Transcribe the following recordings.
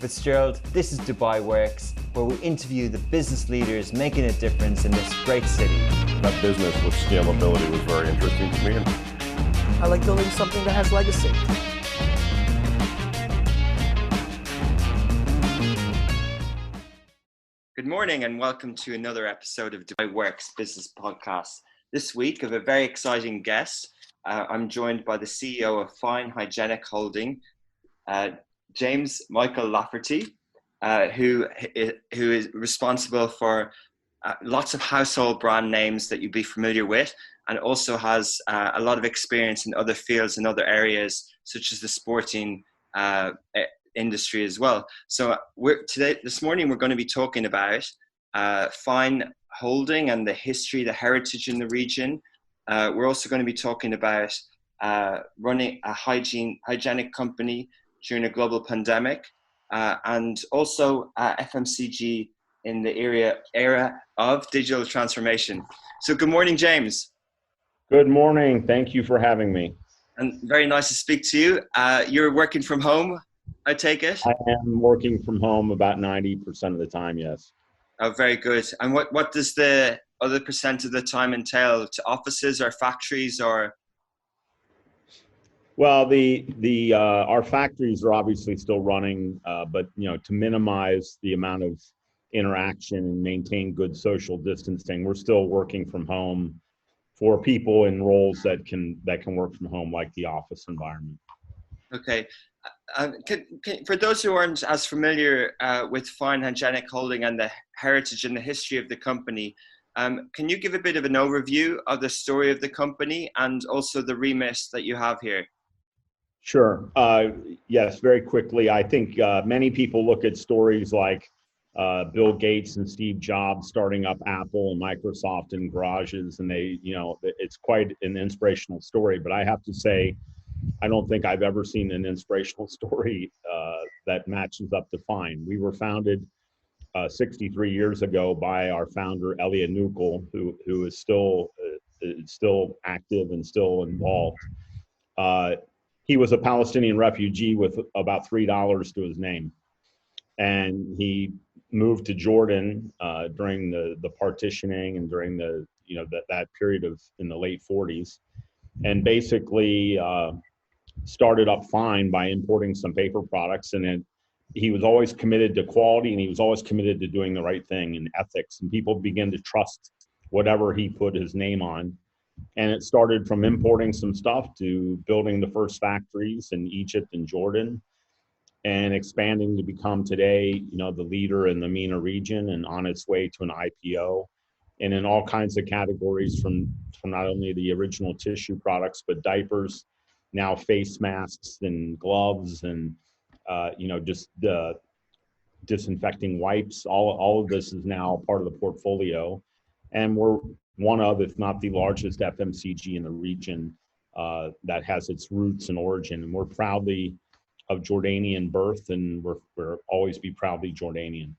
Fitzgerald. This is Dubai Works, where we interview the business leaders making a difference in this great city. That business with scalability was very interesting to me. I like building something that has legacy. Good morning and welcome to another episode of Dubai Works Business Podcast. This week I have a very exciting guest. I'm joined by the CEO of Fine Hygienic Holding, James Michael Lafferty, who is responsible for lots of household brand names that you'd be familiar with, and also has a lot of experience in other fields and other areas, such as the sporting industry as well. So this morning we're going to be talking about Fine Holding and the history, the heritage in the region. We're also going to be talking about running a hygienic company during a global pandemic, and also FMCG in the era of digital transformation. So good morning, James. Good morning. Thank you for having me. And very nice to speak to you. You're working from home, I take it? I am working from home about 90% of the time, yes. Oh, very good. And what does the other percent of the time entail? To offices or factories or? Well, our factories are obviously still running, but to minimize the amount of interaction and maintain good social distancing, we're still working from home for people in roles that can work from home, like the office environment. Okay. For those who aren't as familiar with Fine Hygienic Holding and the heritage and the history of the company, can you give a bit of an overview of the story of the company and also the remit that you have here? Sure. Yes, very quickly. I think many people look at stories like Bill Gates and Steve Jobs starting up Apple and Microsoft in garages, and it's quite an inspirational story. But I have to say, I don't think I've ever seen an inspirational story that matches up to Fine. We were founded 63 years ago by our founder, Elliot Nukel, who is still active and still involved. He was a Palestinian refugee with about $3 to his name. And he moved to Jordan during the partitioning and during that period in the late 40s, and basically started up Fine by importing some paper products. And then he was always committed to quality, and he was always committed to doing the right thing and ethics. And people began to trust whatever he put his name on. And it started from importing some stuff to building the first factories in Egypt and Jordan, and expanding to become today, the leader in the MENA region and on its way to an IPO, and in all kinds of categories from not only the original tissue products, but diapers, now face masks and gloves, and just the disinfecting wipes. All of this is now part of the portfolio, and we're one of, if not the largest FMCG in the region that has its roots and origin. And we're proudly of Jordanian birth, and we're always be proudly Jordanian.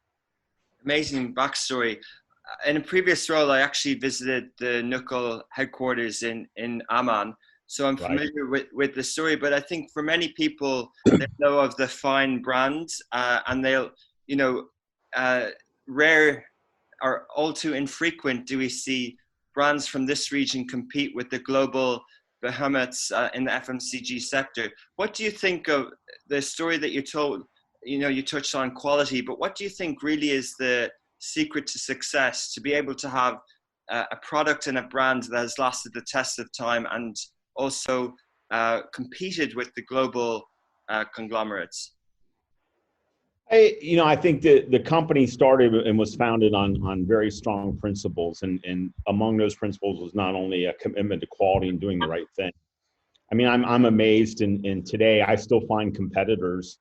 Amazing backstory. In a previous role, I actually visited the Nukel headquarters in Amman. So I'm familiar with the story, but I think for many people, they know of the Fine brand, and they'll, rare or all too infrequent do we see brands from this region compete with the global behemoths in the FMCG sector. What do you think of the story that you told? You touched on quality, but what do you think really is the secret to success, to be able to have a product and a brand that has lasted the test of time and also competed with the global conglomerates? I think that the company started and was founded on very strong principles, and among those principles was not only a commitment to quality and doing the right thing. I mean, I'm amazed, and today I still find competitors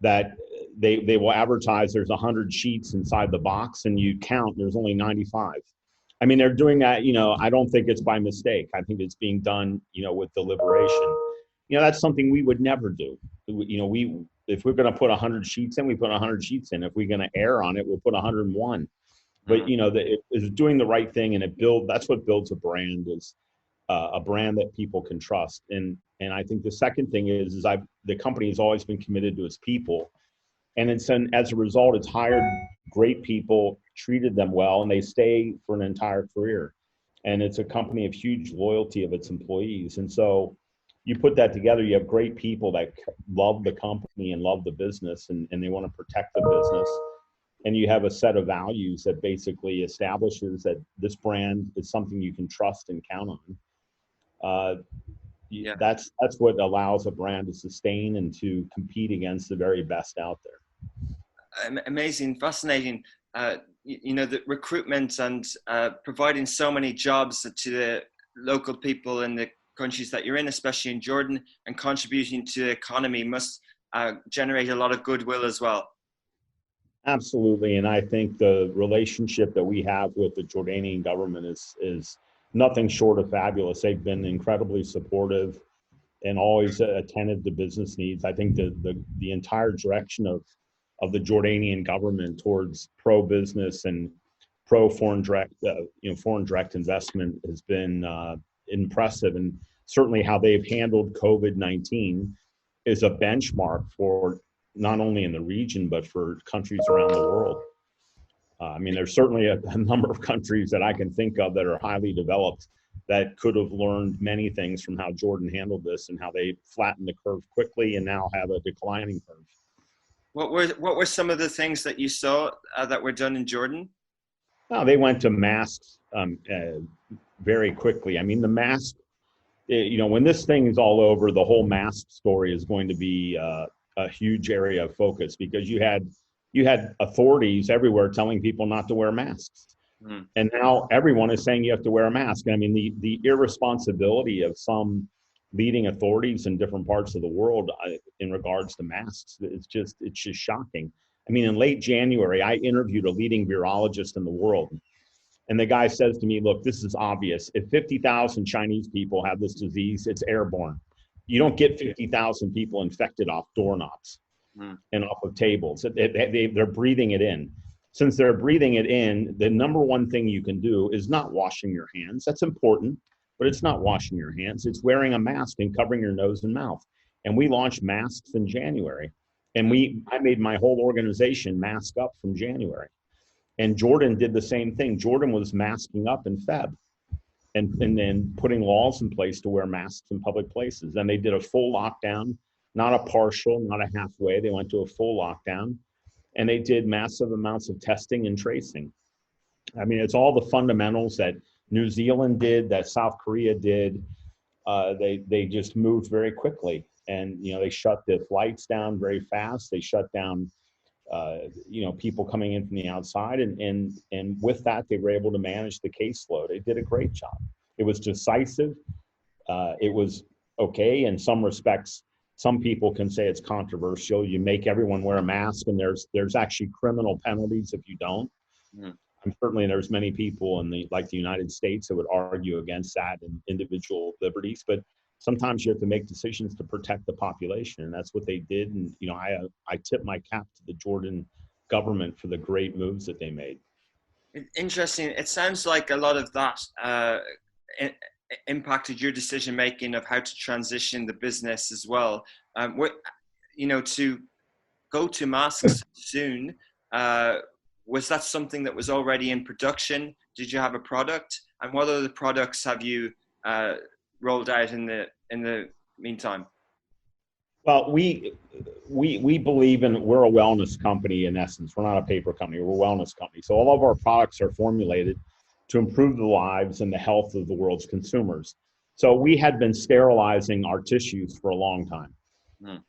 that they will advertise there's 100 sheets inside the box, and you count there's only 95. I mean, they're doing that. I don't think it's by mistake. I think it's being done, with deliberation. That's something we would never do. If we're going to put 100 sheets in, we put 100 sheets in. If we're going to err on it, we'll put 101. But it is doing the right thing, and that's what builds a brand, is a brand that people can trust. And I think the second thing is the company has always been committed to its people, And as a result, it's hired great people, treated them well, and they stay for an entire career. And it's a company of huge loyalty of its employees. And so you put that together, you have great people that love the company and love the business, and they want to protect the business. And you have a set of values that basically establishes that this brand is something you can trust and count on. Yeah. That's what allows a brand to sustain and to compete against the very best out there. Amazing, fascinating. The recruitment and providing so many jobs to the local people in the countries that you're in, especially in Jordan, and contributing to the economy must generate a lot of goodwill as well. Absolutely, and I think the relationship that we have with the Jordanian government is nothing short of fabulous. They've been incredibly supportive and always attentive to business needs. I think the entire direction of the Jordanian government towards pro-business and pro-foreign direct foreign direct investment has been impressive, and certainly how they've handled COVID-19 is a benchmark for not only in the region but for countries around the world. There's certainly a number of countries that I can think of that are highly developed that could have learned many things from how Jordan handled this and how they flattened the curve quickly and now have a declining curve. What were some of the things that you saw that were done in Jordan? Oh, they went to masks very quickly. The mask, when this thing is all over, the whole mask story is going to be a huge area of focus, because you had authorities everywhere telling people not to wear masks. And now everyone is saying you have to wear a mask. The irresponsibility of some leading authorities in different parts of the world in regards to masks, it's just shocking. In late January, I interviewed a leading virologist in the world. And the guy says to me, look, this is obvious. If 50,000 Chinese people have this disease, it's airborne. You don't get 50,000 people infected off doorknobs and off of tables. They're breathing it in. Since they're breathing it in, the number one thing you can do is not washing your hands. That's important, but it's not washing your hands. It's wearing a mask and covering your nose and mouth. And we launched masks in January. And I made my whole organization mask up from January. And Jordan did the same thing. Jordan was masking up in Feb and then putting laws in place to wear masks in public places. And they did a full lockdown, not a partial, not a halfway. They went to a full lockdown, and they did massive amounts of testing and tracing. It's all the fundamentals that New Zealand did, that South Korea did. They just moved very quickly, and they shut the flights down very fast. They shut down people coming in from the outside, and with that, they were able to manage the caseload. They did a great job. It was decisive. It was okay in some respects. Some people can say it's controversial. You make everyone wear a mask, and there's actually criminal penalties if you don't. And certainly there's many people in the United States that would argue against that and individual liberties, but sometimes you have to make decisions to protect the population, and that's what they did. And I tip my cap to the Jordan government for the great moves that they made. Interesting. It sounds like a lot of that impacted your decision making of how to transition the business as well. To go to masks soon. Was that something that was already in production? Did you have a product? And what other products have you rolled out in the meantime? Well, we believe we're a wellness company in essence. We're not a paper company. We're a wellness company. So all of our products are formulated to improve the lives and the health of the world's consumers. So we had been sterilizing our tissues for a long time.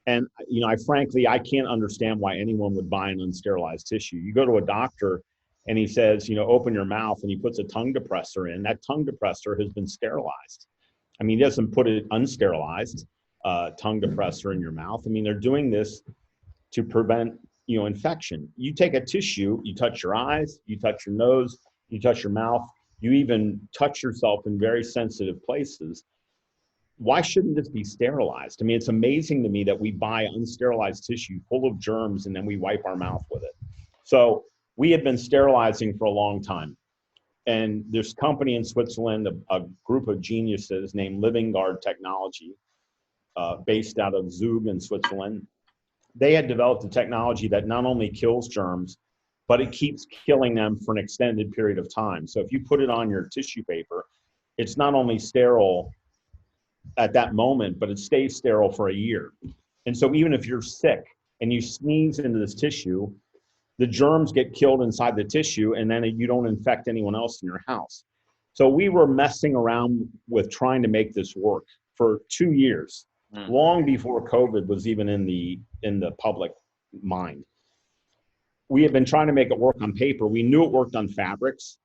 And, I can't understand why anyone would buy an unsterilized tissue. You go to a doctor and he says, open your mouth, and he puts a tongue depressor in. That tongue depressor has been sterilized. He doesn't put an unsterilized tongue depressor in your mouth. They're doing this to prevent, infection. You take a tissue, you touch your eyes, you touch your nose, you touch your mouth, you even touch yourself in very sensitive places. Why shouldn't this be sterilized? It's amazing to me that we buy unsterilized tissue full of germs and then we wipe our mouth with it. So we had been sterilizing for a long time. And this company in Switzerland, a group of geniuses named Living Guard Technology, based out of Zug in Switzerland, they had developed a technology that not only kills germs, but it keeps killing them for an extended period of time. So if you put it on your tissue paper, it's not only sterile at that moment, but it stays sterile for a year. And so even if you're sick and you sneeze into this tissue, the germs get killed inside the tissue, and then you don't infect anyone else in your house. So we were messing around with trying to make this work for 2 years, long before COVID was even in the public mind. We had been trying to make it work on paper. We knew it worked on fabrics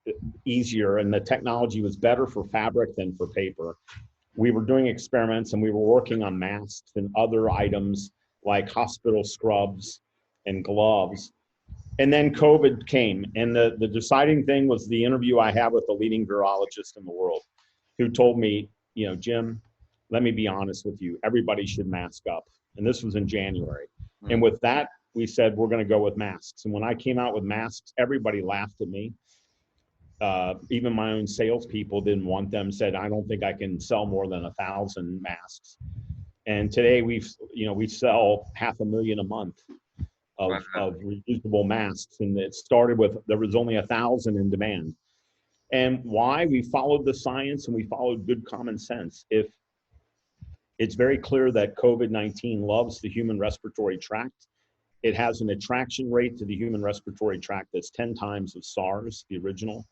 easier, and the technology was better for fabric than for paper. We were doing experiments, and we were working on masks and other items like hospital scrubs and gloves. And then COVID came, and the deciding thing was the interview I had with the leading virologist in the world, who told me, Jim, let me be honest with you, everybody should mask up. And this was in January. And with that, we said, we're going to go with masks. And when I came out with masks, everybody laughed at me. Even my own salespeople didn't want them, said, I don't think I can sell more than 1,000 masks. And today we sell 500,000 a month of reusable masks. And it started with, there was only 1,000 in demand. And why? We followed the science and we followed good common sense. If it's very clear that COVID-19 loves the human respiratory tract, it has an attraction rate to the human respiratory tract that's 10 times of SARS, the original.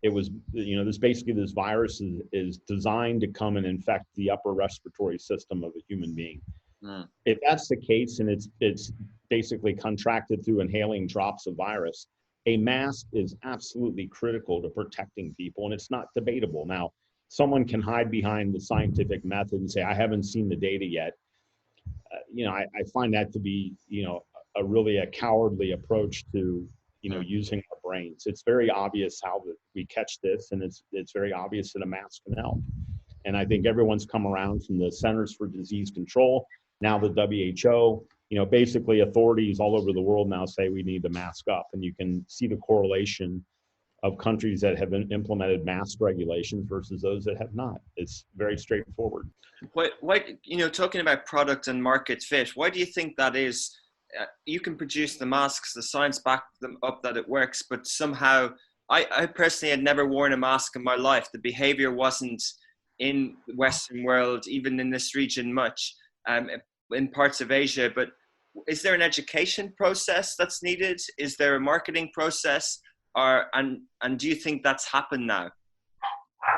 It was, this virus is designed to come and infect the upper respiratory system of a human being. If that's the case, and it's basically contracted through inhaling drops of virus, a mask is absolutely critical to protecting people, and it's not debatable. Now, someone can hide behind the scientific method and say, I haven't seen the data yet. I find that to be, a cowardly approach to, using our brains. It's very obvious how we catch this, and it's very obvious that a mask can help. And I think everyone's come around from the Centers for Disease Control, now the WHO, basically authorities all over the world now say we need to mask up. And you can see the correlation of countries that have implemented mask regulations versus those that have not. It's very straightforward. Why, talking about product and market fit, why do you think that is? You can produce the masks, the science backed them up that it works, but somehow, I personally had never worn a mask in my life. The behavior wasn't in the Western world, even in this region much, in parts of Asia. But is there an education process that's needed? Is there a marketing process? And do you think that's happened now?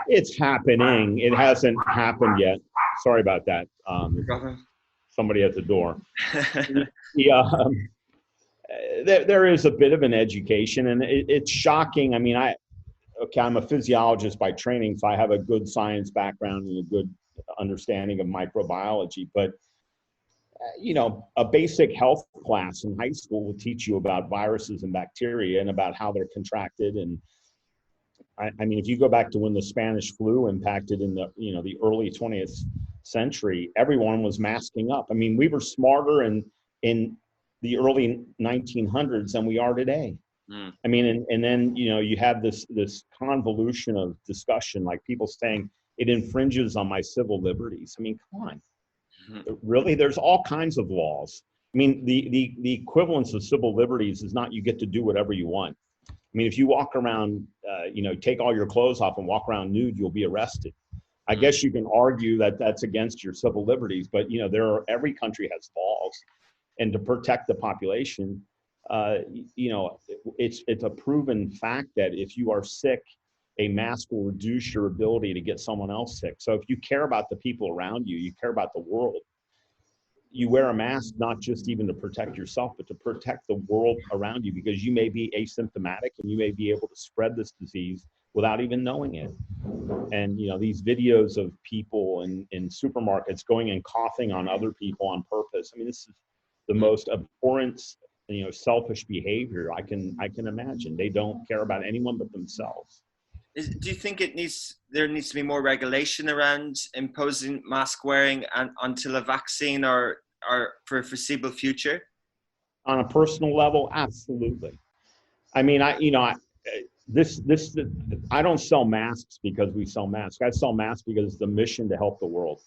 It's happening. It hasn't happened yet. Sorry about that. Somebody at the door. There is a bit of an education, and it's shocking. I mean, I'm a physiologist by training, so I have a good science background and a good understanding of microbiology. But a basic health class in high school will teach you about viruses and bacteria and about how they're contracted. And I mean, if you go back to when the Spanish flu impacted in the early 20th century, everyone was masking up. I mean, we were smarter in the early 1900s than we are today. I mean, and then, you have this convolution of discussion, like people saying it infringes on my civil liberties. I mean, come on. Really? There's all kinds of laws. I mean, the equivalence of civil liberties is not you get to do whatever you want. I mean, if you walk around, take all your clothes off and walk around nude, you'll be arrested. I guess you can argue that that's against your civil liberties, but every country has laws, and to protect the population, it's a proven fact that if you are sick, a mask will reduce your ability to get someone else sick. So if you care about the people around you, you care about the world, you wear a mask, not just even to protect yourself, but to protect the world around you, because you may be asymptomatic and you may be able to spread this disease without even knowing it. And, these videos of people in supermarkets going and coughing on other people on purpose. I mean, this is the most abhorrent, selfish behavior I can imagine. They don't care about anyone but themselves. Do you think there needs to be more regulation around imposing mask wearing until a vaccine or for a foreseeable future? On a personal level, absolutely. I mean, I don't sell masks because we sell masks. I sell masks because it's the mission to help the world.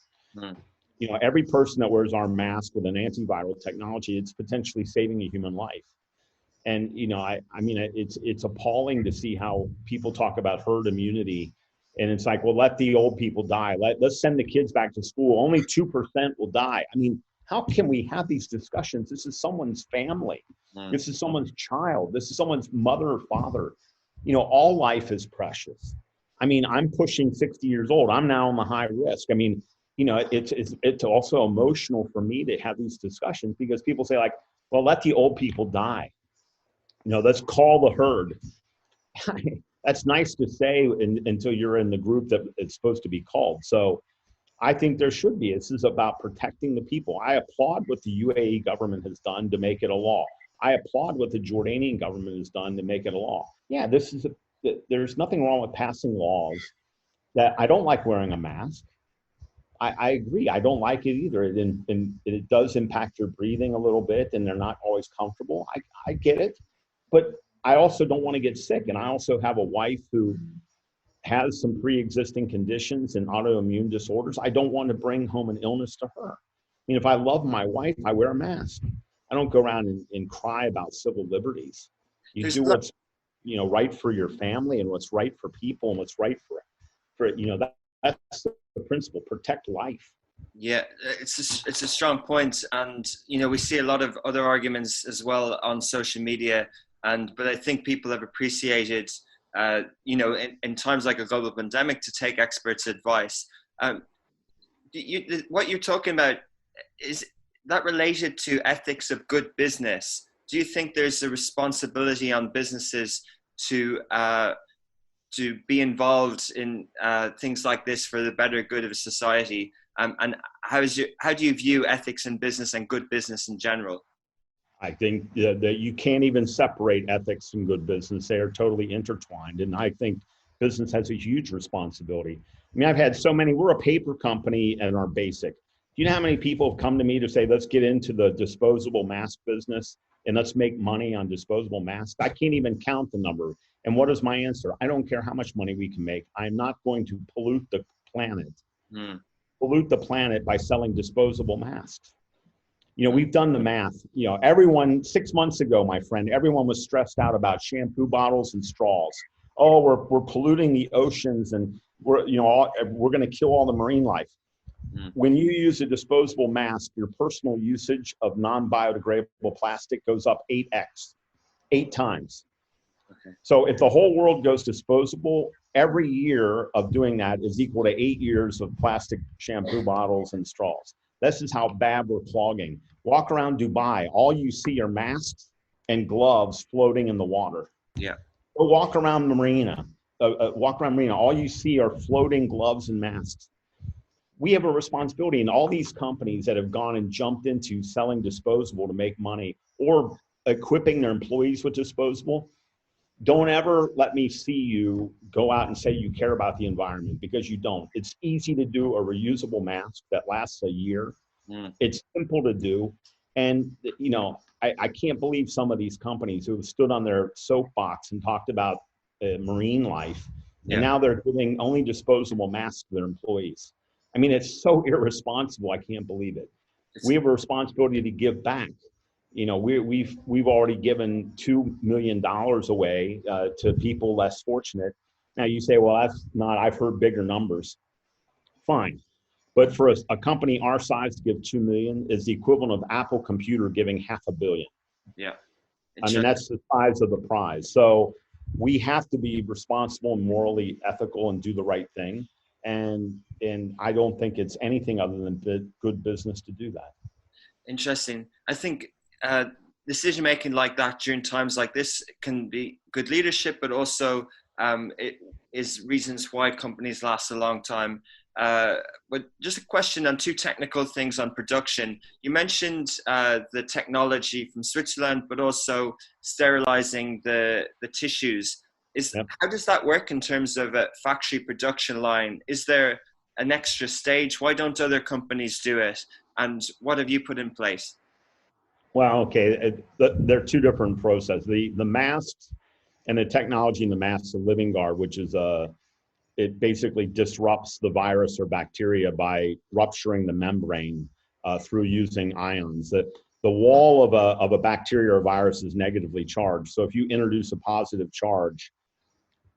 Every person that wears our mask with an antiviral technology, it's potentially saving a human life. And, it's appalling to see how people talk about herd immunity. And it's like, well, let the old people die. Let's send the kids back to school. Only 2% will die. I mean, how can we have these discussions? This is someone's family. This is someone's child. This is someone's mother or father. All life is precious. I mean, I'm pushing 60 years old. I'm now on the high risk. I mean, it's also emotional for me to have these discussions because people say like, well, let the old people die. Let's call the herd. That's nice to say until you're in the group that it's supposed to be called. So I think there should be. This is about protecting the people. I applaud what the UAE government has done to make it a law. I applaud what the Jordanian government has done to make it a law. Yeah, there's nothing wrong with passing laws. That I don't like wearing a mask. I agree. I don't like it either. And it does impact your breathing a little bit, and they're not always comfortable. I get it. But I also don't want to get sick. And I also have a wife who has some pre-existing conditions and autoimmune disorders. I don't want to bring home an illness to her. I mean, if I love my wife, I wear a mask. I don't go around and cry about civil liberties. You do what's right for your family and what's right for people and what's right for that's the principle. Protect life. Yeah, it's a strong point, and we see a lot of other arguments as well on social media. But I think people have appreciated, in times like a global pandemic, to take experts' advice. What you're talking about, is that related to ethics of good business? Do you think there's a responsibility on businesses to be involved in things like this for the better good of society? And how do you view ethics in business and good business in general? I think that you can't even separate ethics and good business. They are totally intertwined. And I think business has a huge responsibility. I mean, I've had so many, we're a paper company and are basic. Do you know how many people have come to me to say, let's get into the disposable mask business and let's make money on disposable masks? I can't even count the number. And what is my answer? I don't care how much money we can make. I'm not going to pollute the planet. Pollute the planet by selling disposable masks. We've done the math. Everyone 6 months ago, my friend, everyone was stressed out about shampoo bottles and straws. Oh, we're polluting the oceans, and we're going to kill all the marine life. When you use a disposable mask, your personal usage of non-biodegradable plastic goes up 8x, 8 times. Okay. So if the whole world goes disposable, every year of doing that is equal to 8 years of plastic shampoo bottles and straws. This is how bad we're clogging. Walk around Dubai, all you see are masks and gloves floating in the water. Yeah. Or walk around the marina. All you see are floating gloves and masks. We have a responsibility, and all these companies that have gone and jumped into selling disposable to make money or equipping their employees with disposable, don't ever let me see you go out and say you care about the environment, because you don't. It's easy to do a reusable mask that lasts a year. It's simple to do. And, I can't believe some of these companies who have stood on their soapbox and talked about marine life, and now they're giving only disposable masks to their employees. I mean, it's so irresponsible. I can't believe it. We have a responsibility to give back. We've already given $2 million away to people less fortunate. Now you say, well, that's not, I've heard bigger numbers. Fine. But for a company our size to give $2 million is the equivalent of Apple Computer giving $500 million. Yeah. I mean, that's the size of the prize. So we have to be responsible and morally ethical and do the right thing. And I don't think it's anything other than good business to do that. Interesting. I think decision making like that during times like this can be good leadership, but also it is reasons why companies last a long time. But just a question on 2 technical things on production. You mentioned the technology from Switzerland, but also sterilizing the tissues. How does that work in terms of a factory production line? Is there an extra stage? Why don't other companies do it? And what have you put in place? Well, okay, they're 2 different processes. The masks and the technology in the masks of Living Guard, which is a it basically disrupts the virus or bacteria by rupturing the membrane through using ions. The wall of a bacteria or virus is negatively charged. So if you introduce a positive charge,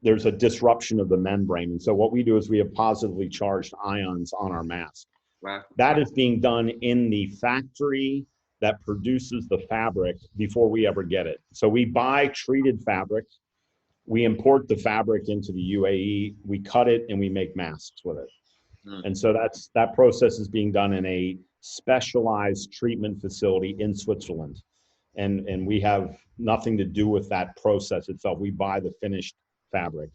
there's a disruption of the membrane. And so what we do is we have positively charged ions on our mask. Wow. That is being done in the factory that produces the fabric before we ever get it. So we buy treated fabric, we import the fabric into the UAE, we cut it, and we make masks with it. And so that process is being done in a specialized treatment facility in Switzerland. And we have nothing to do with that process itself. We buy the finished fabric.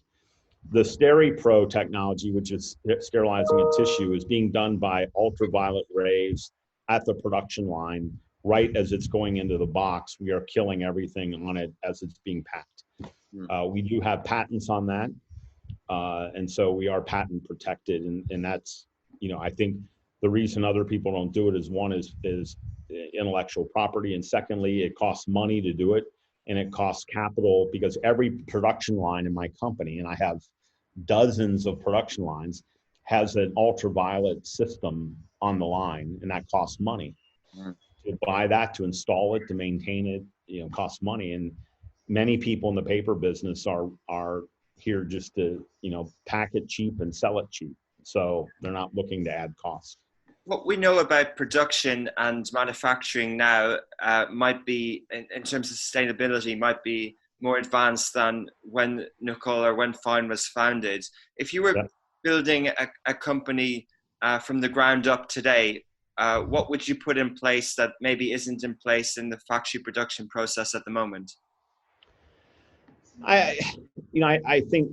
The SteriPro technology, which is sterilizing a tissue, is being done by ultraviolet rays at the production line. Right as it's going into the box, we are killing everything on it as it's being packed. We do have patents on that. And so we are patent protected. And that's, I think the reason other people don't do it is one is intellectual property. And secondly, it costs money to do it. And it costs capital because every production line in my company, and I have dozens of production lines, has an ultraviolet system on the line, and that costs money. To buy that, to install it, to maintain it, costs money. And many people in the paper business are here just to, pack it cheap and sell it cheap. So they're not looking to add costs. What we know about production and manufacturing now might be, in terms of sustainability, might be more advanced than when Nicole or when Fine was founded. If you were building a company from the ground up today, what would you put in place that maybe isn't in place in the factory production process at the moment? I think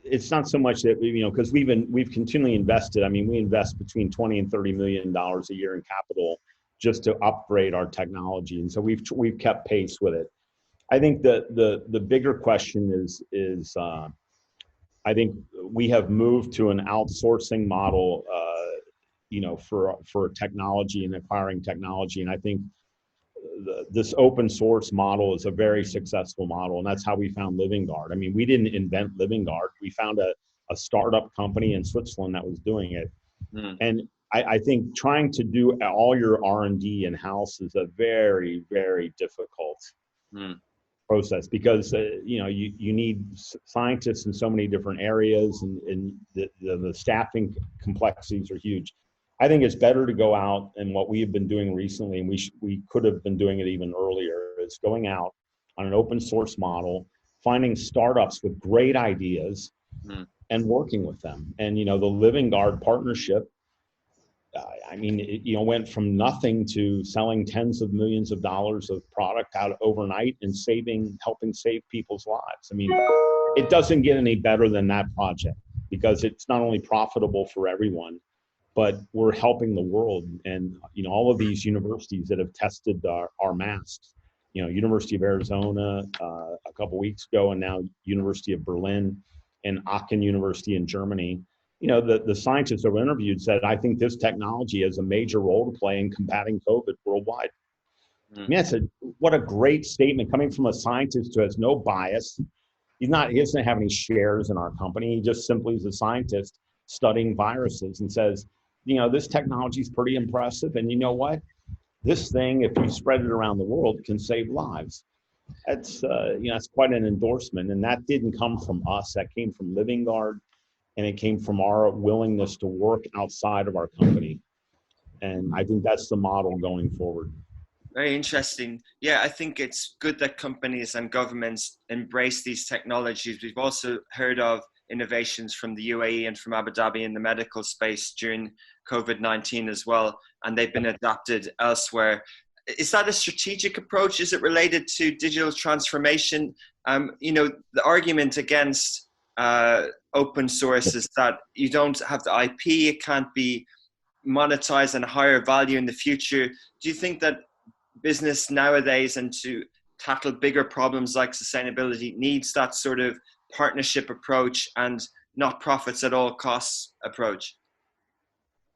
it's not so much that because we've continually invested. I mean, we invest between $20 and $30 million a year in capital just to upgrade our technology, and so we've kept pace with it. I think the bigger question is I think we have moved to an outsourcing model, for technology and acquiring technology, and I think this open source model is a very successful model, and that's how we found Living Guard. I mean, we didn't invent Living Guard. We found a startup company in Switzerland that was doing it. And I think trying to do all your R&D in-house is a very, very difficult process because, you need scientists in so many different areas, and the staffing complexities are huge. I think it's better to go out, and what we have been doing recently, and we could have been doing it even earlier, is going out on an open source model, finding startups with great ideas and working with them. And, the Living Guard partnership, it went from nothing to selling tens of millions of dollars of product out overnight and helping save people's lives. I mean, it doesn't get any better than that project because it's not only profitable for everyone, but we're helping the world. And, all of these universities that have tested our masks, University of Arizona a couple weeks ago, and now University of Berlin and Aachen University in Germany, the scientists that were interviewed said, I think this technology has a major role to play in combating COVID worldwide. I mean, what a great statement coming from a scientist who has no bias. He doesn't have any shares in our company. He just simply is a scientist studying viruses and says, this technology is pretty impressive. And you know what? This thing, if you spread it around the world, can save lives. That's, that's quite an endorsement. And that didn't come from us. That came from Living Guard. And it came from our willingness to work outside of our company. And I think that's the model going forward. Very interesting. Yeah, I think it's good that companies and governments embrace these technologies. We've also heard of innovations from the UAE and from Abu Dhabi in the medical space during COVID-19 as well, and they've been adapted elsewhere. Is that a strategic approach? Is it related to digital transformation? The argument against open source is that you don't have the IP, it can't be monetized and higher value in the future. Do you think that business nowadays, and to tackle bigger problems like sustainability, needs that sort of partnership approach and not profits at all costs approach?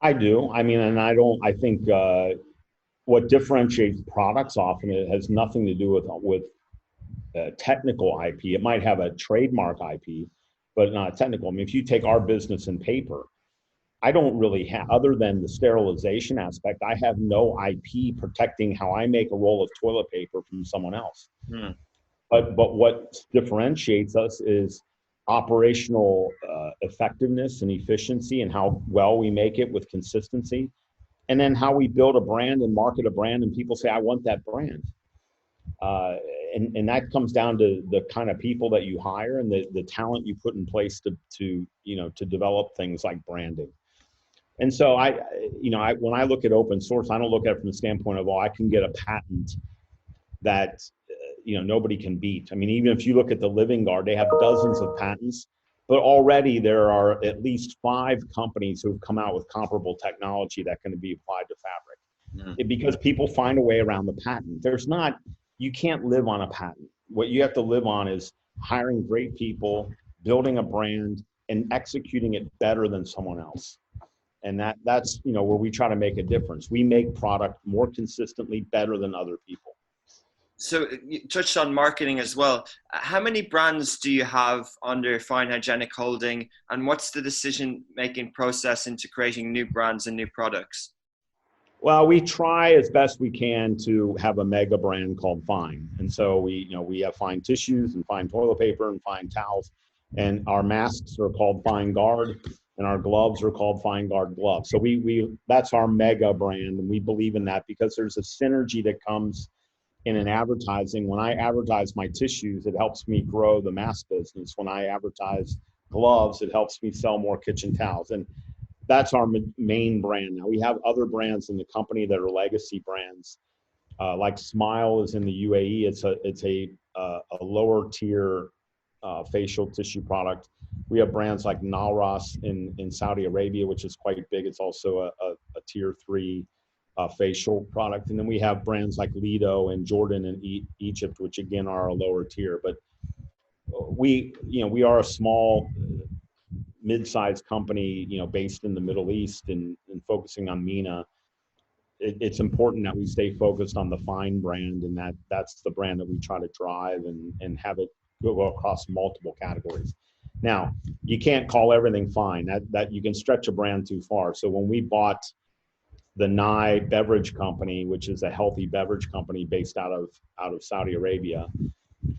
I do. I mean, and I think what differentiates products often, it has nothing to do with technical IP. It might have a trademark IP, but not technical. I mean, if you take our business in paper, I don't really have, other than the sterilization aspect, I have no IP protecting how I make a roll of toilet paper from someone else. Hmm. But what differentiates us is operational effectiveness and efficiency, and how well we make it with consistency, and then how we build a brand and market a brand, and people say, I want that brand. And that comes down to the kind of people that you hire and the talent you put in place to develop things like branding. And so when I look at open source, I don't look at it from the standpoint of, I can get a patent that nobody can beat. I mean, even if you look at the Living Guard, they have dozens of patents, but already there are at least 5 companies who've come out with comparable technology that can be applied to fabric. Because people find a way around the patent. You can't live on a patent. What you have to live on is hiring great people, building a brand, and executing it better than someone else. And that's where we try to make a difference. We make product more consistently better than other people. So you touched on marketing as well. How many brands do you have under Fine Hygienic Holding, and what's the decision-making process into creating new brands and new products? Well, we try as best we can to have a mega brand called Fine. And so we have Fine tissues and Fine toilet paper and Fine towels, and our masks are called Fine Guard, and our gloves are called Fine Guard gloves. So that's our mega brand, and we believe in that because there's a synergy that comes in an advertising. When I advertise my tissues, it helps me grow the mask business. When I advertise gloves, it helps me sell more kitchen towels. And that's our main brand. Now we have other brands in the company that are legacy brands, like Smile is in the UAE. It's a lower tier facial tissue product. We have brands like Nalras in Saudi Arabia, which is quite big. It's also a tier 3 facial product. And then we have brands like Lido and Jordan and Egypt, which again are a lower tier. But we are a small, mid-sized company, based in the Middle East and focusing on MENA. It's important that we stay focused on the Fine brand, and that's the brand that we try to drive and have it go across multiple categories. Now, you can't call everything Fine. That you can stretch a brand too far. So when we bought the Nye Beverage Company, which is a healthy beverage company based out of Saudi Arabia,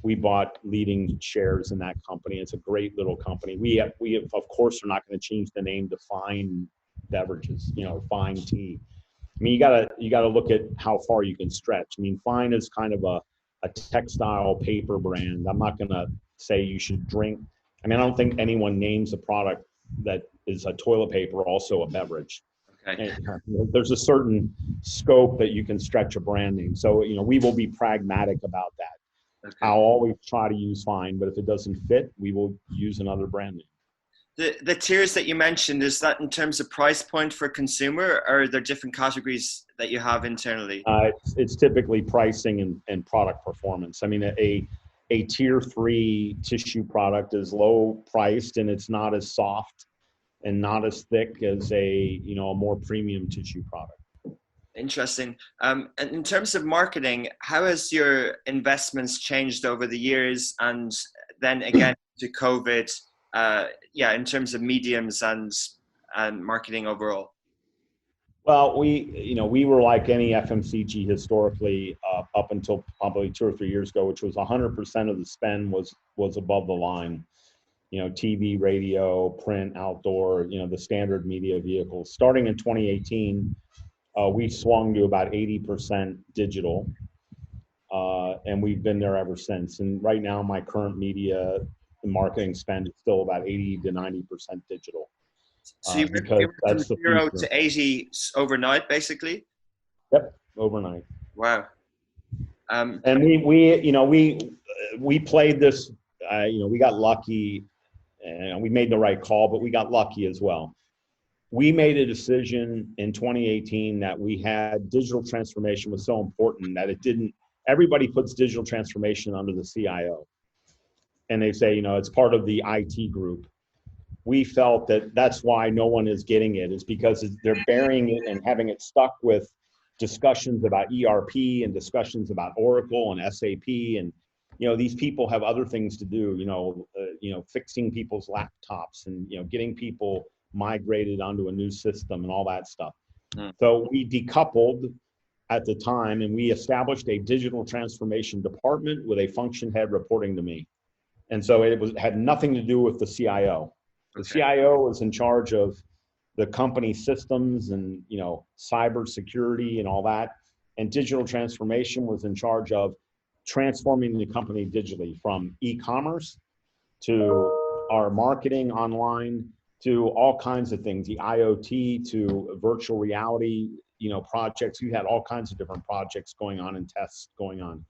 we bought leading shares in that company. It's a great little company. We of course are not going to change the name to Fine Beverages, Fine Tea. I mean, you gotta look at how far you can stretch. I mean, Fine is kind of a textile paper brand. I'm not gonna say you should drink. I mean, I don't think anyone names a product that is a toilet paper also a beverage. Okay. There's a certain scope that you can stretch a brand name. So, we will be pragmatic about that. Okay. I'll always try to use Fine, but if it doesn't fit, we will use another brand name. The tiers that you mentioned, is that in terms of price point for consumer, or are there different categories that you have internally? It's typically pricing and product performance. I mean, a tier 3 tissue product is low priced, and it's not as soft and not as thick as a more premium tissue product. Interesting. And in terms of marketing, how has your investments changed over the years? And then again, to COVID, in terms of mediums and marketing overall? Well, we were like any FMCG historically up until probably 2 or 3 years ago, which was 100% of the spend was above the line. TV, radio, print, outdoor, the standard media vehicles. Starting in 2018, we swung to about 80% digital, and we've been there ever since. And right now, my current media marketing spend is still about 80 to 90% digital. So you went from 0 to 80 overnight, basically? Yep, overnight. Wow. And we played this. We got lucky, and we made the right call, but we got lucky as well. We made a decision in 2018 that we had digital transformation was so important that everybody puts digital transformation under the CIO. And they say, it's part of the IT group. We felt that that's why no one is getting it, is because they're burying it and having it stuck with discussions about ERP and discussions about Oracle and SAP. And, these people have other things to do. fixing people's laptops and, getting people migrated onto a new system and all that stuff. So we decoupled at the time, and we established a digital transformation department with a function head reporting to me. And so had nothing to do with the CIO. The CIO was in charge of the company systems and, cyber security and all that. And digital transformation was in charge of transforming the company digitally, from e-commerce to our marketing online to all kinds of things, the IoT to virtual reality, projects. We had all kinds of different projects going on and tests going on.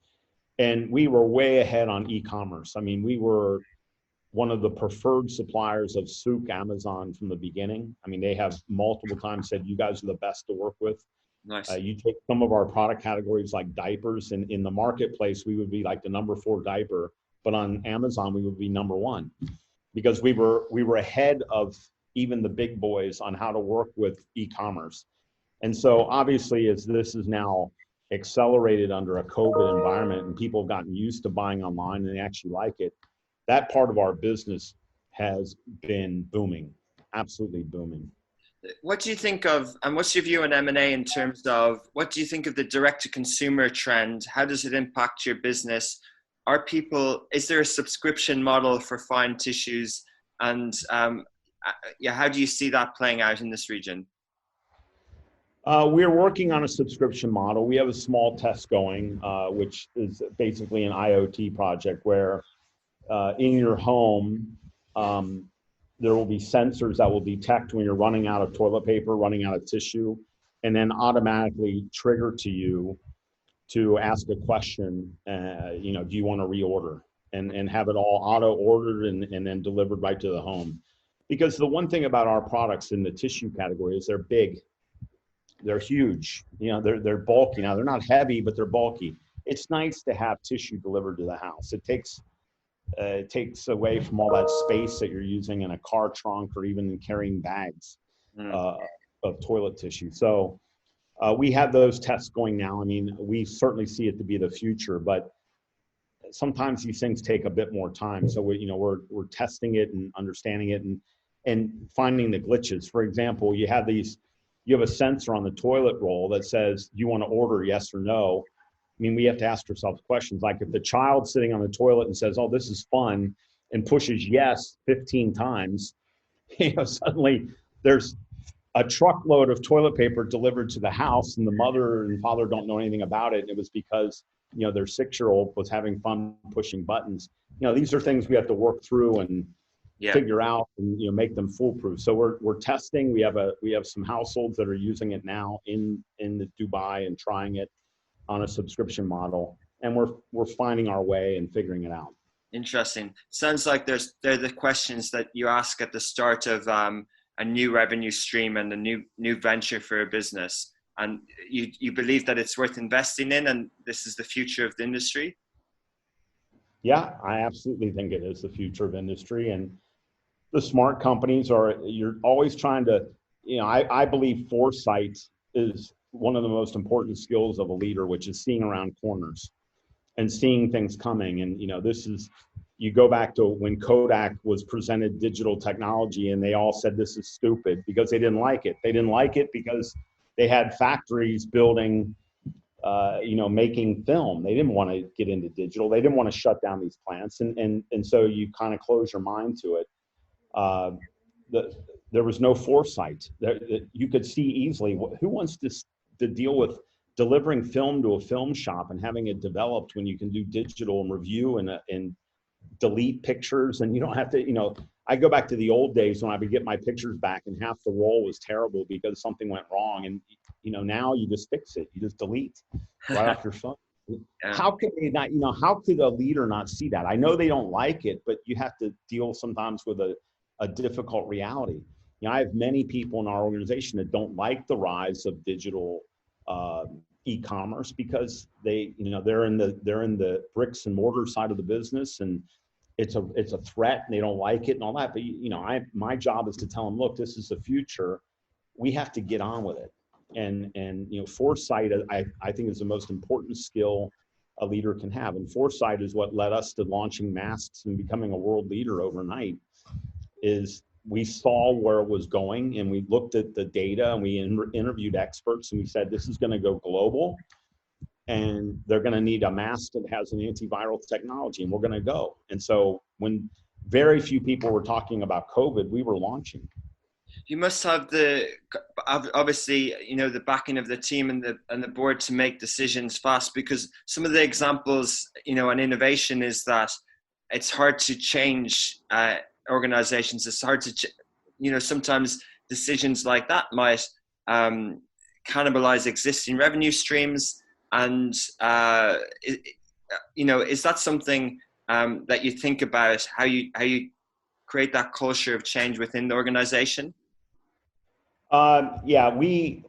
And we were way ahead on e-commerce. I mean, we were one of the preferred suppliers of Souk Amazon from the beginning. I mean, they have multiple times said, you guys are the best to work with. Nice. You take some of our product categories like diapers, and in the marketplace, we would be like the number 4 diaper, but on Amazon, we would be number 1 because we were ahead of even the big boys on how to work with e-commerce. And so obviously, as this is now accelerated under a COVID environment and people have gotten used to buying online and they actually like it, that part of our business has been booming, absolutely booming. What do you think of, and what's your view on M&A in terms of, what do you think of the direct-to-consumer trend? How does it impact your business? Is there a subscription model for fine tissues? And how do you see that playing out in this region? We're working on a subscription model. We have a small test going, which is basically an IoT project where in your home, there will be sensors that will detect when you're running out of toilet paper, running out of tissue, and then automatically trigger to you to ask a question, do you want to reorder? And have it all auto-ordered and then delivered right to the home. Because the one thing about our products in the tissue category is they're big. They're huge, they're bulky. Now they're not heavy, but they're bulky. It's nice to have tissue delivered to the house. It takes away from all that space that you're using in a car trunk or even in carrying bags of toilet tissue. So we have those tests going now. I mean, we certainly see it to be the future, but sometimes these things take a bit more time. So we're testing it and understanding it and finding the glitches. For example, you have a sensor on the toilet roll that says, do you want to order, yes or no? I mean, we have to ask ourselves questions like, if the child's sitting on the toilet and says, oh, this is fun, and pushes yes 15 times, suddenly there's a truckload of toilet paper delivered to the house, and the mother and father don't know anything about it. And it was because, their 6-year-old was having fun pushing buttons. These are things we have to work through and figure out and make them foolproof. So we're testing. We have some households that are using it now in the Dubai and trying it on a subscription model, and we're finding our way and figuring it out. Interesting. Sounds like they're the questions that you ask at the start of a new revenue stream and a new venture for a business, and you believe that it's worth investing in, and this is the future of the industry. Yeah, I absolutely think it is the future of industry, and the smart companies you're always trying to, I believe foresight is one of the most important skills of a leader, which is seeing around corners and seeing things coming. And, you go back to when Kodak was presented digital technology and they all said, this is stupid, because they didn't like it. They didn't like it because they had factories building, making film. They didn't want to get into digital. They didn't want to shut down these plants. And so you kind of close your mind to it. There was no foresight. You could see easily who wants to deal with delivering film to a film shop and having it developed when you can do digital and review and delete pictures, and you don't have to, I go back to the old days when I would get my pictures back and half the roll was terrible because something went wrong. And, now you just fix it. You just delete right off your phone. Yeah. How could they not, how could a leader not see that? I know they don't like it, but you have to deal sometimes with a difficult reality. I have many people in our organization that don't like the rise of digital e-commerce because they're in the bricks and mortar side of the business, and it's a threat and they don't like it and all that. But my job is to tell them, look, this is the future. We have to get on with it. And foresight, I think, is the most important skill a leader can have. And foresight is what led us to launching masks and becoming a world leader overnight. Is we saw where it was going, and we looked at the data, and we interviewed experts, and we said, this is going to go global, and they're going to need a mask that has an antiviral technology, and we're going to go. And so when very few people were talking about COVID, we were launching. You must have obviously, the backing of the team and the board to make decisions fast, because some of the examples, on innovation is that it's hard to change organizations. It's hard to, sometimes decisions like that might cannibalize existing revenue streams. And, is that something that you think about, how you create that culture of change within the organization? Yeah, we,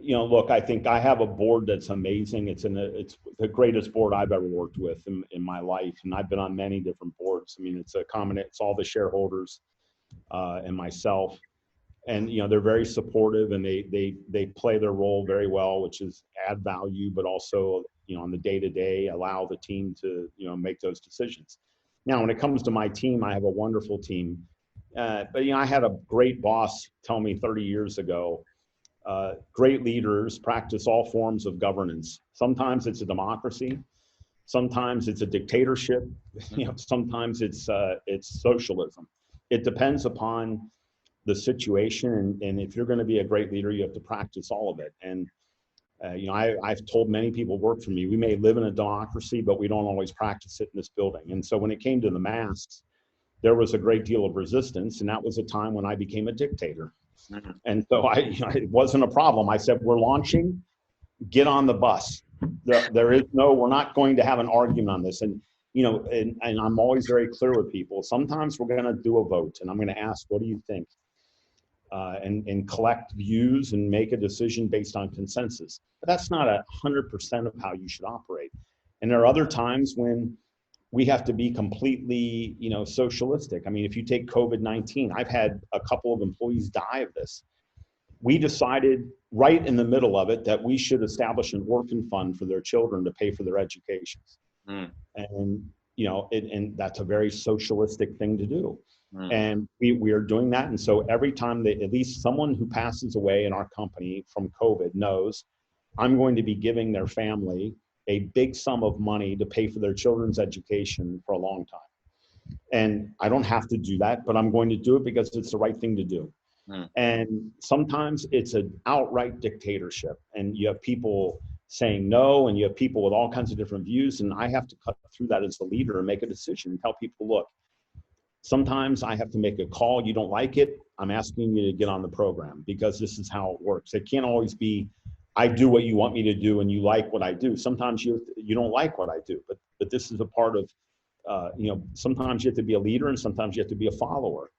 look, I think I have a board that's amazing. It's the greatest board I've ever worked with in my life. And I've been on many different boards. I mean, it's all the shareholders and myself. And, they're very supportive, and they play their role very well, which is add value, but also, on the day-to-day, allow the team to, make those decisions. Now, when it comes to my team, I have a wonderful team. But I had a great boss tell me 30 years ago, great leaders practice all forms of governance. Sometimes it's a democracy, sometimes it's a dictatorship, sometimes it's socialism. It depends upon the situation, and if you're going to be a great leader, you have to practice all of it. And I've told many people work for me, we may live in a democracy, but we don't always practice it in this building. And so when it came to the masks, there was a great deal of resistance, and that was a time when I became a dictator. Mm-hmm. And so it wasn't a problem. I said, we're launching, get on the bus. We're not going to have an argument on this. And, and I'm always very clear with people. Sometimes we're going to do a vote, and I'm going to ask, what do you think? And collect views and make a decision based on consensus. But that's not 100% of how you should operate. And there are other times when we have to be completely, socialistic. I mean, if you take COVID-19, I've had a couple of employees die of this. We decided right in the middle of it that we should establish an orphan fund for their children to pay for their educations. Mm. And, and that's a very socialistic thing to do. Mm. And we are doing that. And so every time at least someone who passes away in our company from COVID knows, I'm going to be giving their family a big sum of money to pay for their children's education for a long time. And I don't have to do that, but I'm going to do it because it's the right thing to do. Mm. And sometimes it's an outright dictatorship, and you have people saying no, and you have people with all kinds of different views. And I have to cut through that as the leader and make a decision and tell people, look, sometimes I have to make a call. You don't like it, I'm asking you to get on the program, because this is how it works. It can't always be, I do what you want me to do and you like what I do. Sometimes you don't like what I do, but this is a part of, sometimes you have to be a leader and sometimes you have to be a follower.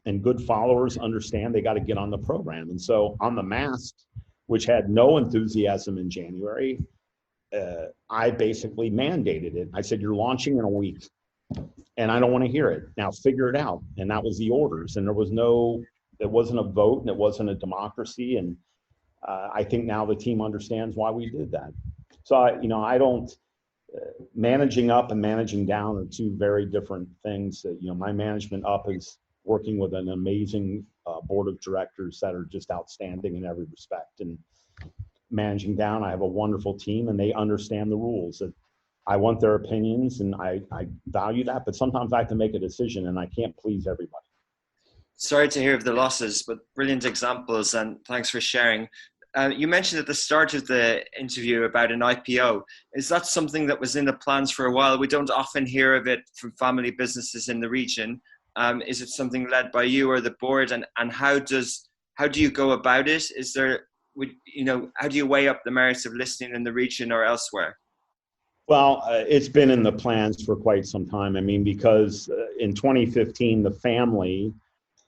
And good followers understand they got to get on the program. And so on the masks, which had no enthusiasm in January, I basically mandated it. I said, you're launching in a week and I don't want to hear it. Now figure it out. And that was the orders. And it wasn't a vote, and it wasn't a democracy. And I think now the team understands why we did that. So, I don't, managing up and managing down are two very different things. My management up is working with an amazing board of directors that are just outstanding in every respect. And managing down, I have a wonderful team, and they understand the rules. That I want their opinions, and I value that, but sometimes I have to make a decision, and I can't please everybody. Sorry to hear of the losses, but brilliant examples, and thanks for sharing. You mentioned at the start of the interview about an IPO. Is that something that was in the plans for a while? We don't often hear of it from family businesses in the region. Is it something led by you or the board? And how do you go about it? How do you weigh up the merits of listing in the region or elsewhere? Well, it's been in the plans for quite some time. I mean, because in 2015, the family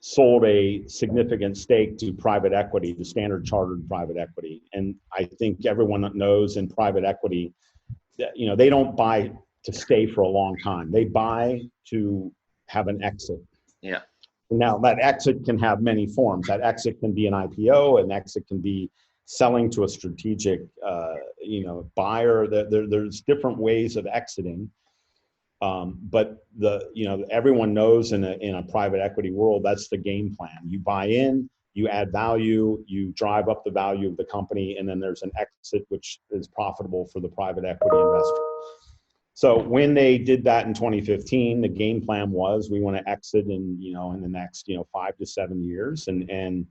sold a significant stake to private equity, to Standard Chartered private equity. And I think everyone knows in private equity that, they don't buy to stay for a long time. They buy to have an exit. Yeah. Now that exit can have many forms. That exit can be an IPO, an exit can be selling to a strategic, buyer. There's different ways of exiting. But everyone knows in a private equity world, that's the game plan. You buy in, you add value, you drive up the value of the company, and then there's an exit which is profitable for the private equity investor. So when they did that in 2015, the game plan was we want to exit in the next 5 to 7 years, and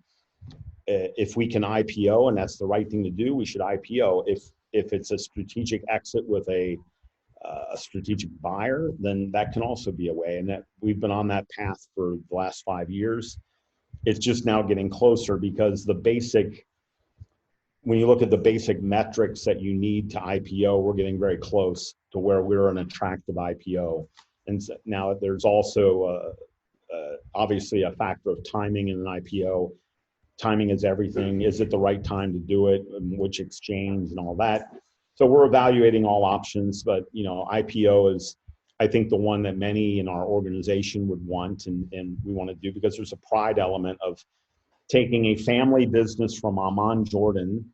if we can IPO, and that's the right thing to do, we should IPO. If it's a strategic exit with a strategic buyer, then that can also be a way. And that we've been on that path for the last 5 years. It's just now getting closer because when you look at the basic metrics that you need to IPO, we're getting very close to where we're an attractive IPO. And so now there's also obviously a factor of timing in an IPO. Timing is everything. Is it the right time to do it? Which exchange and all that? So we're evaluating all options, but IPO is, I think, the one that many in our organization would want and we want to do, because there's a pride element of taking a family business from Amman, Jordan,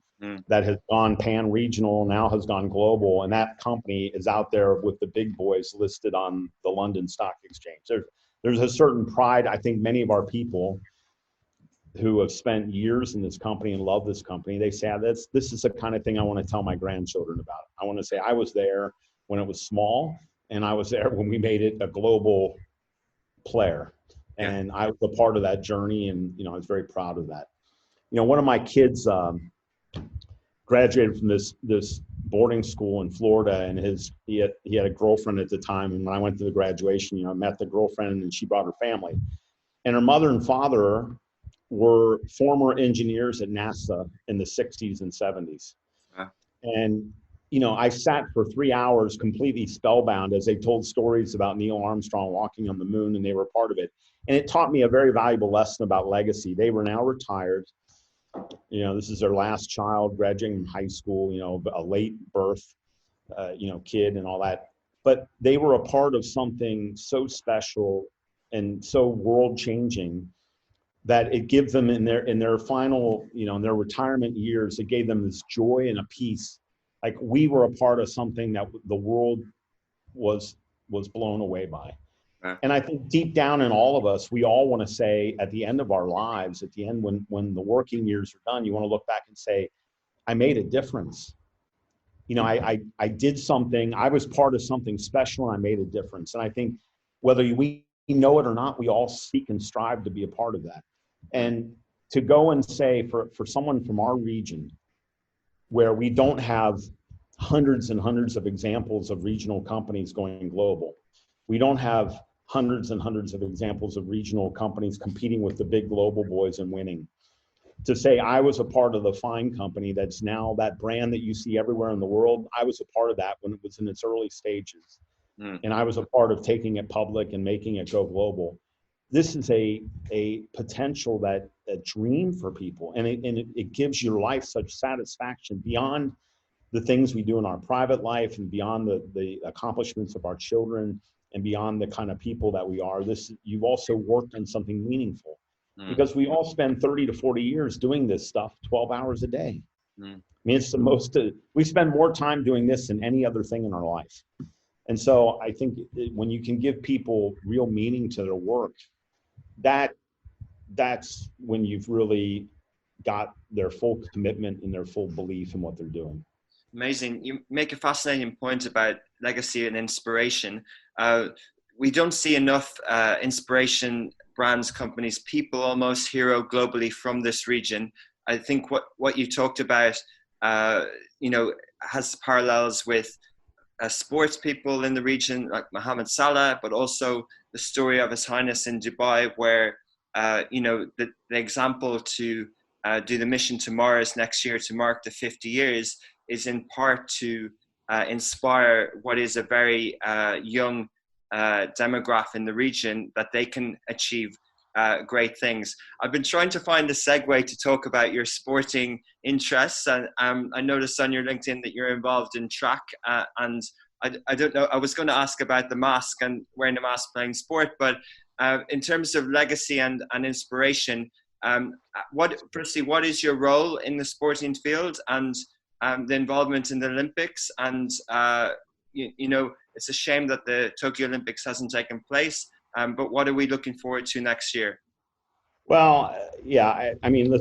that has gone pan-regional, now has gone global, and that company is out there with the big boys listed on the London Stock Exchange. There's a certain pride. I think many of our people who have spent years in this company and love this company, they say, this is the kind of thing I want to tell my grandchildren about. I want to say I was there when it was small, and I was there when we made it a global player. And I was a part of that journey, and I was very proud of that. One of my kids graduated from this boarding school in Florida, and he had a girlfriend at the time. And when I went to the graduation, I met the girlfriend, and she brought her family. And her mother and father were former engineers at NASA in the 60s and 70s. And, I sat for 3 hours completely spellbound as they told stories about Neil Armstrong walking on the moon, and they were part of it. And it taught me a very valuable lesson about legacy. They were now retired. This is their last child graduating from high school, a late birth, kid and all that. But they were a part of something so special and so world changing that it gives them in their final, in their retirement years, it gave them this joy and a peace. Like we were a part of something that the world was blown away by. And I think deep down in all of us, we all want to say at the end of our lives, at the end when the working years are done, you want to look back and say, I made a difference. I did something, I was part of something special, and I made a difference. And I think whether we know it or not, we all seek and strive to be a part of that. And to go and say for someone from our region, where we don't have hundreds and hundreds of examples of regional companies going global, we don't have hundreds and hundreds of examples of regional companies competing with the big global boys and winning. To say I was a part of the Fine company that's now that brand that you see everywhere in the world, I was a part of that when it was in its early stages. And I was a part of taking it public and making it go global. This is a potential a dream for people. And it gives your life such satisfaction beyond the things we do in our private life and beyond the accomplishments of our children and beyond the kind of people that we are. You've also worked on something meaningful, because we all spend 30 to 40 years doing this stuff 12 hours a day. I mean, it's we spend more time doing this than any other thing in our life. And so I think when you can give people real meaning to their work, that's when you've really got their full commitment and their full belief in what they're doing. Amazing. You make a fascinating point about legacy and inspiration. We don't see enough inspiration brands, companies, people almost hero globally from this region. I think what you talked about, has parallels with sports people in the region like Mohammed Salah, but also the story of His Highness in Dubai, where, the example to do the mission to Mars next year to mark the 50 years is in part to inspire what is a very young demographic in the region, that they can achieve great things. I've been trying to find a segue to talk about your sporting interests, and I noticed on your LinkedIn that you're involved in track, and I don't know, I was going to ask about the mask and wearing a mask playing sport, but in terms of legacy and inspiration, What is your role in the sporting field and the involvement in the Olympics? And it's a shame that the Tokyo Olympics hasn't taken place. But what are we looking forward to next year? Well, yeah, I mean,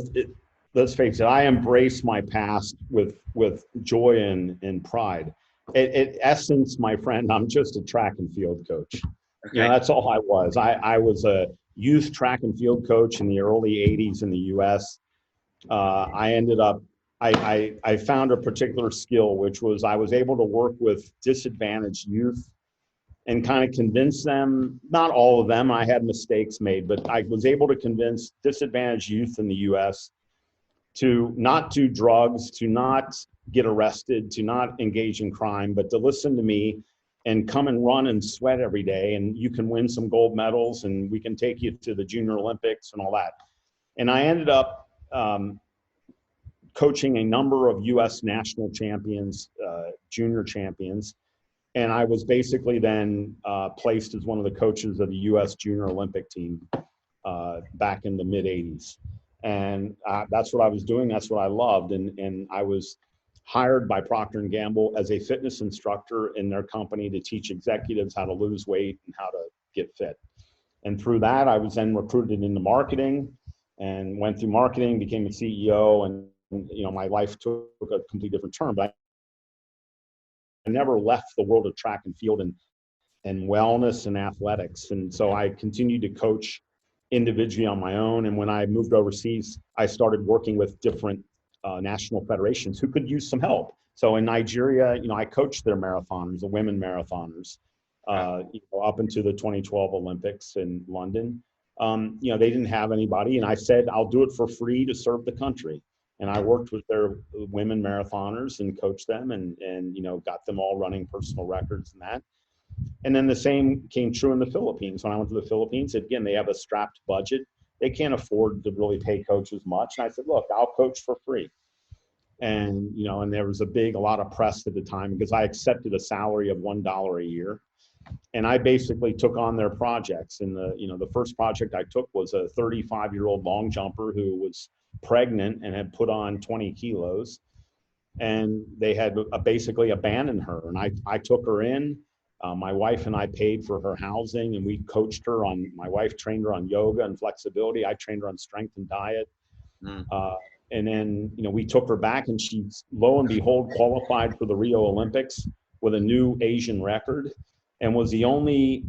let's face it. I embrace my past with joy and pride. In essence, my friend, I'm just a track and field coach. Okay. That's all I was. I was a youth track and field coach in the early 80s in the U.S. I found a particular skill, which was I was able to work with disadvantaged youth and kind of convince them, not all of them, I had mistakes made, but I was able to convince disadvantaged youth in the U.S. to not do drugs, to not get arrested, to not engage in crime, but to listen to me and come and run and sweat every day. And you can win some gold medals and we can take you to the Junior Olympics and all that. And I ended up coaching a number of U.S. national champions, junior champions. And I was basically then placed as one of the coaches of the U.S. Junior Olympic team back in the mid 80s. And that's what I was doing. That's what I loved. And I was hired by Procter & Gamble as a fitness instructor in their company to teach executives how to lose weight and how to get fit. And through that, I was then recruited into marketing and went through marketing, became a CEO, and my life took a completely different turn. But I never left the world of track and field and wellness and athletics. And so I continued to coach individually on my own. And when I moved overseas, I started working with different national federations who could use some help. So in Nigeria, I coached their marathoners, the women marathoners, up into the 2012 Olympics in London. They didn't have anybody. And I said, I'll do it for free to serve the country. And I worked with their women marathoners and coached them and got them all running personal records and that. And then the same came true in the Philippines. When I went to the Philippines, again, they have a strapped budget. They can't afford to really pay coaches much. And I said, look, I'll coach for free. And, and there was a lot of press at the time because I accepted a salary of $1 a year. And I basically took on their projects. And the first project I took was a 35-year-old long jumper who was pregnant and had put on 20 kilos. And they had basically abandoned her. And I took her in. My wife and I paid for her housing, and we coached her my wife trained her on yoga and flexibility. I trained her on strength and diet. And then, we took her back, and she, lo and behold, qualified for the Rio Olympics with a new Asian record and was the only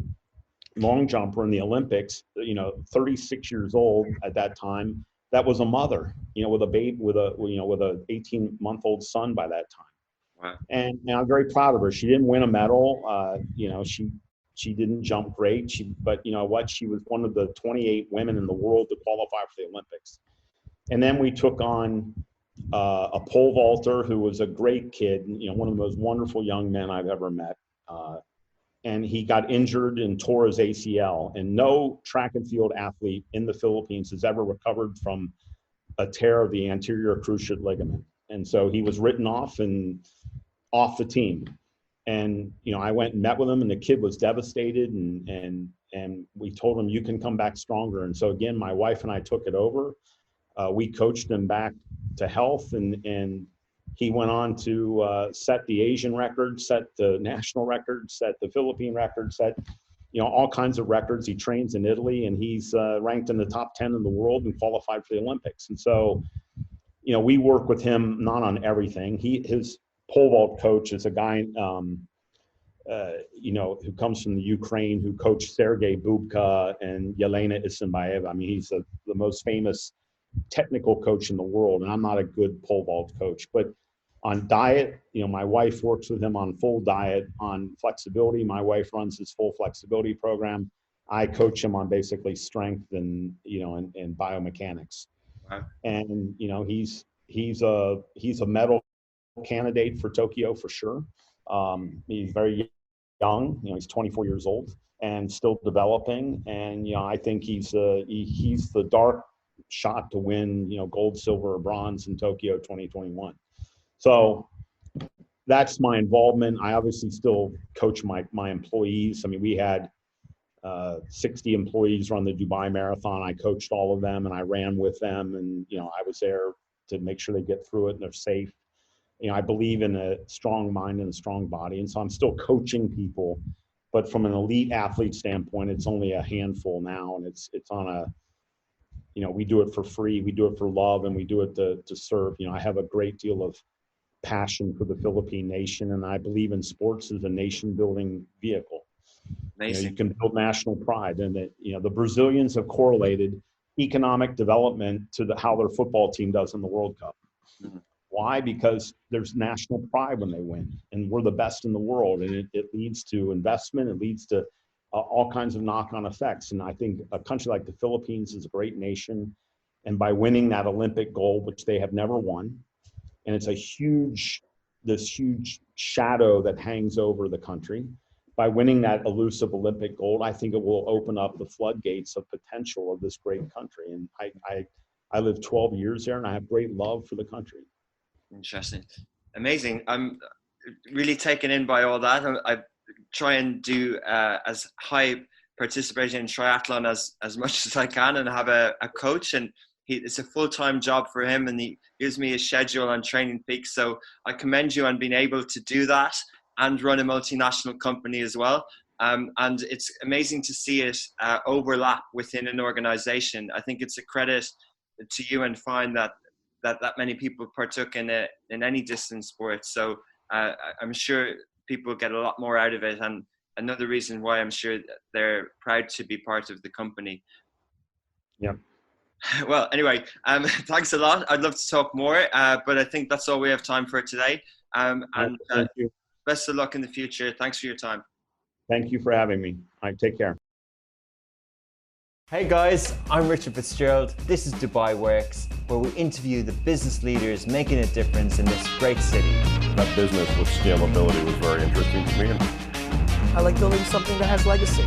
long jumper in the Olympics, 36 years old at that time, that was a mother, with a baby, with a 18-month-old son by that time. Wow. And I'm very proud of her. She didn't win a medal. She didn't jump great. But you know what? She was one of the 28 women in the world to qualify for the Olympics. And then we took on a pole vaulter who was a great kid, one of the most wonderful young men I've ever met. And he got injured and tore his ACL. And no track and field athlete in the Philippines has ever recovered from a tear of the anterior cruciate ligament. And so he was written off the team. And, I went and met with him, and the kid was devastated, and we told him, you can come back stronger. And so again, my wife and I took it over. We coached him back to health, and he went on to set the Asian record, set the national record, set the Philippine record, set, all kinds of records. He trains in Italy, and he's ranked in the top 10 in the world and qualified for the Olympics. And so, we work with him not on everything. His pole vault coach is a guy, who comes from the Ukraine, who coached Sergei Bubka and Yelena Isinbayeva. I mean, he's the most famous technical coach in the world, and I'm not a good pole vault coach. But on diet, my wife works with him on full diet. On flexibility, my wife runs his full flexibility program. I coach him on basically strength and and biomechanics. Wow. And he's a medal candidate for Tokyo for sure. He's very young. He's 24 years old and still developing. And I think he's the dark shot to win gold, silver, or bronze in Tokyo 2021. So that's my involvement. I obviously still coach my employees. I mean, we had 60 employees run the Dubai Marathon. I coached all of them and I ran with them, and I was there to make sure they get through it and they're safe. I believe in a strong mind and a strong body, and so I'm still coaching people, but from an elite athlete standpoint, it's only a handful now, and it's on a, we do it for free, we do it for love, and we do it to serve. I have a great deal of passion for the Philippine nation, and I believe in sports as a nation building vehicle. Amazing. You can build national pride, and that the Brazilians have correlated economic development to how their football team does in the World Cup. Mm-hmm. Why? Because there's national pride when they win, and we're the best in the world, and it leads to investment. It leads to all kinds of knock-on effects. And I think a country like the Philippines is a great nation, and by winning that Olympic gold, which they have never won, and it's this huge shadow that hangs over the country. By winning that elusive Olympic gold, I think it will open up the floodgates of potential of this great country. And I lived 12 years there, and I have great love for the country. Interesting. Amazing. I'm really taken in by all that. I try and do as high participation in triathlon as much as I can, and have a coach, and it's a full-time job for him, and he gives me a schedule on Training Peaks. So I commend you on being able to do that and run a multinational company as well. And it's amazing to see it overlap within an organization. I think it's a credit to you and Fine that many people partook in any distance sport. So I'm sure people get a lot more out of it, and another reason why I'm sure they're proud to be part of the company. Yeah. Well, anyway, thanks a lot. I'd love to talk more, but I think that's all we have time for today. And thank you. Best of luck in the future. Thanks for your time. Thank you for having me. All right, take care. Hey guys, I'm Richard Fitzgerald. This is Dubai Works, where we interview the business leaders making a difference in this great city. That business with scalability was very interesting to me. I like building something that has legacy.